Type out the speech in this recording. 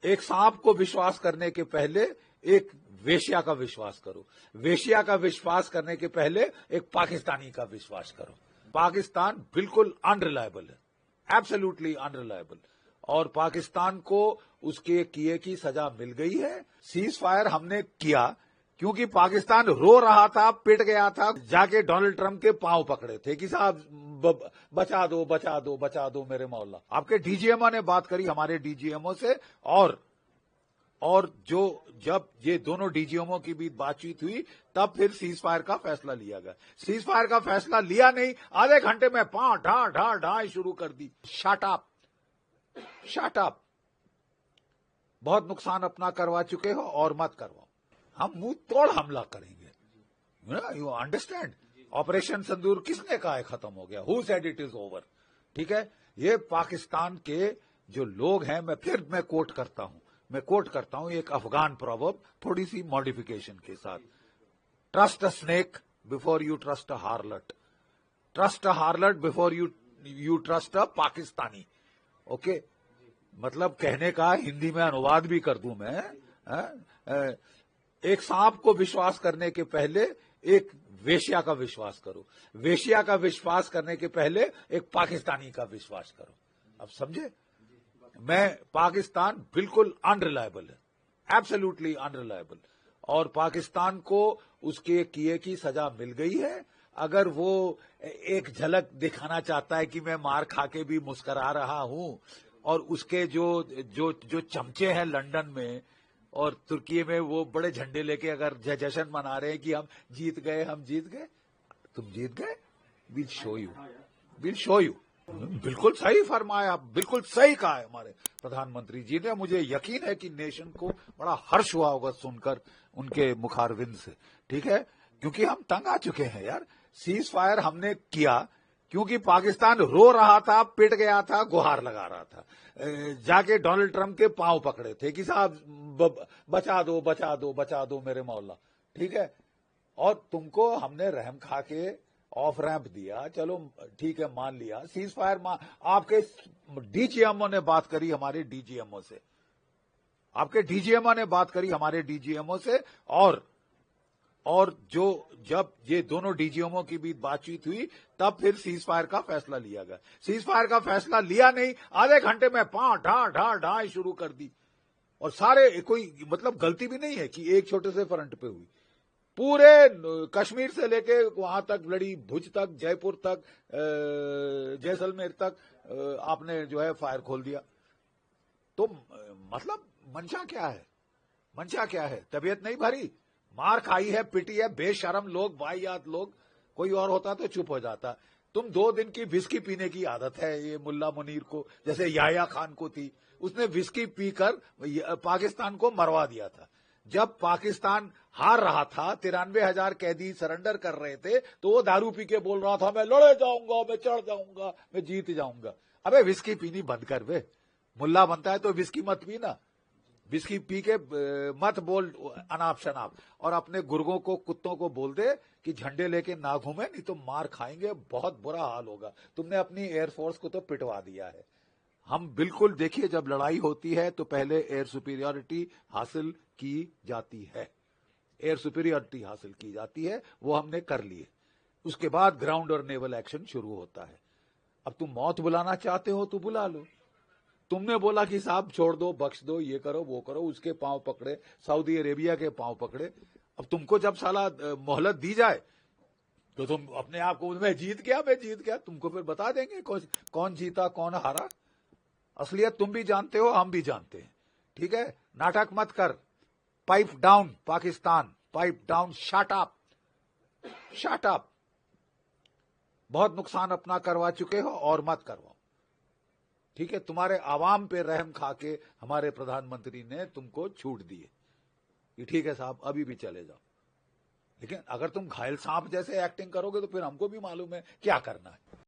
एक सांप को विश्वास करने के पहले एक वेश्या का विश्वास करो। वेश्या का विश्वास करने के पहले एक पाकिस्तानी का विश्वास करो। पाकिस्तान बिल्कुल अनरिलायबल है, एब्सोल्युटली अनरिलायबल। और पाकिस्तान को उसके किए की सजा मिल गई है। सीज फायर हमने किया क्योंकि पाकिस्तान रो रहा था, पिट गया था, जाके डोनाल्ड ट्रंप के पांव पकड़े थे कि साहब बचा दो बचा दो बचा दो मेरे मौला। आपके डीजीएमओ ने बात करी हमारे डीजीएमओ से, और जो जब ये दोनों डीजीएमओ की बीच बातचीत हुई तब फिर सीज फायर का फैसला लिया गया। सीज फायर का फैसला लिया नहीं, आधे घंटे में ढा शुरू कर दी। शट अप, बहुत नुकसान अपना करवा चुके हो और मत करवाओ। हम मुंह तोड़ हमला करेंगे। You understand? ऑपरेशन सिंदूर किसने कहा है खत्म हो गया? Who said it is over? ठीक है, ये पाकिस्तान के जो लोग हैं, मैं कोट करता हूं एक अफगान प्रोवर्ब, थोड़ी सी मॉडिफिकेशन के साथ। Trust a snake before you trust a हार्लट, trust a हार्लट before you trust a Pakistani. Okay, मतलब कहने का हिंदी में अनुवाद भी कर दूं मैं। एक सांप को विश्वास करने के पहले एक वेश्या का विश्वास करो। वेश्या का विश्वास करने के पहले एक पाकिस्तानी का विश्वास करो। अब समझे? पाकिस्तान बिल्कुल अनरिलायबल है, एब्सोल्युटली अनरिलायबल। और पाकिस्तान को उसके किए की सजा मिल गई है। अगर वो एक झलक दिखाना चाहता है कि मैं मार खा के भी मुस्करा रहा हूं, और उसके जो चमचे हैं लंदन में और तुर्की में, वो बड़े झंडे लेके अगर जश्न मना रहे हैं कि हम जीत गए, तुम जीत गए, विल शो यू। बिल्कुल सही फरमाया, बिल्कुल सही कहा है हमारे प्रधानमंत्री जी ने। मुझे यकीन है कि नेशन को बड़ा हर्ष हुआ होगा सुनकर उनके मुखारविंद से। ठीक है, क्योंकि हम तंग आ चुके हैं यार। सीज फायर हमने किया क्योंकि पाकिस्तान रो रहा था, पिट गया था, गुहार लगा रहा था, जाके डोनाल्ड ट्रंप के पांव पकड़े थे कि साहब बचा दो बचा दो बचा दो मेरे मौला। ठीक है, और तुमको हमने रहम खा के ऑफ रैंप दिया, चलो ठीक है, मान लिया। सीज फायर आपके डीजीएमओ ने बात करी हमारे डीजीएमओ से, आपके डीजीएमओ ने बात करी हमारे डीजीएमओ से, और जब ये दोनों डीजीएमओ की बीच बातचीत हुई तब फिर सीज फायर का फैसला लिया गया। सीज फायर का फैसला लिया नहीं, आधे घंटे में ढा शुरू कर दी। और सारे, कोई मतलब गलती भी नहीं है कि एक छोटे से फ्रंट पे हुई, पूरे कश्मीर से लेके वहां तक लड़ी, भुज तक, जयपुर तक, जैसलमेर तक आपने जो है फायर खोल दिया। तो मतलब मंशा क्या है? तबीयत नहीं भरी, मार खाई है, पिटी है, बेशरम लोग, वाहियात लोग। कोई और होता तो चुप हो जाता। तुम 2 दिन की विस्की पीने की आदत है ये मुल्ला मुनीर को, जैसे याह्या खान को थी। उसने विस्की पीकर पाकिस्तान को मरवा दिया था। जब पाकिस्तान हार रहा था, 93,000 कैदी सरेंडर कर रहे थे, तो वो दारू पी के बोल रहा था मैं लड़े जाऊंगा, मैं चढ़ जाऊंगा, मैं जीत जाऊंगा। अबे विस्की पीनी बंद कर बे, मुल्ला बनता है तो विस्की मत पीना, विस्की पी के मत बोल अनाप शनाप। और अपने गुर्गों को, कुत्तों को बोल दे कि झंडे लेके ना घूमे, नहीं तो मार खाएंगे, बहुत बुरा हाल होगा। तुमने अपनी एयरफोर्स को तो पिटवा दिया है। हम बिल्कुल, देखिए, जब लड़ाई होती है तो पहले एयर सुपीरियरिटी हासिल की जाती है, एयर सुपीरियरिटी हासिल की जाती है, वो हमने कर ली है। उसके बाद ग्राउंड और नेवल एक्शन शुरू होता है। अब तुम मौत बुलाना चाहते हो तो बुला लो। तुमने बोला कि साहब छोड़ दो, बख्श दो, ये करो वो करो, उसके पांव पकड़े, सऊदी अरेबिया के पांव पकड़े। अब तुमको जब साला मोहलत दी जाए तो तुम अपने आप को मैं जीत गया, तुमको फिर बता देंगे कौन जीता कौन हारा। असलियत तुम भी जानते हो, हम भी जानते हैं। ठीक है, नाटक मत कर। Pipe down Pakistan, pipe down, shut up. बहुत नुकसान अपना करवा चुके हो और मत करवाओ। ठीक है, तुम्हारे आवाम पे रहम खा के हमारे प्रधानमंत्री ने तुमको छूट दी है कि ठीक है साहब अभी भी चले जाओ। लेकिन अगर तुम घायल सांप जैसे एक्टिंग करोगे तो फिर हमको भी मालूम है क्या करना है।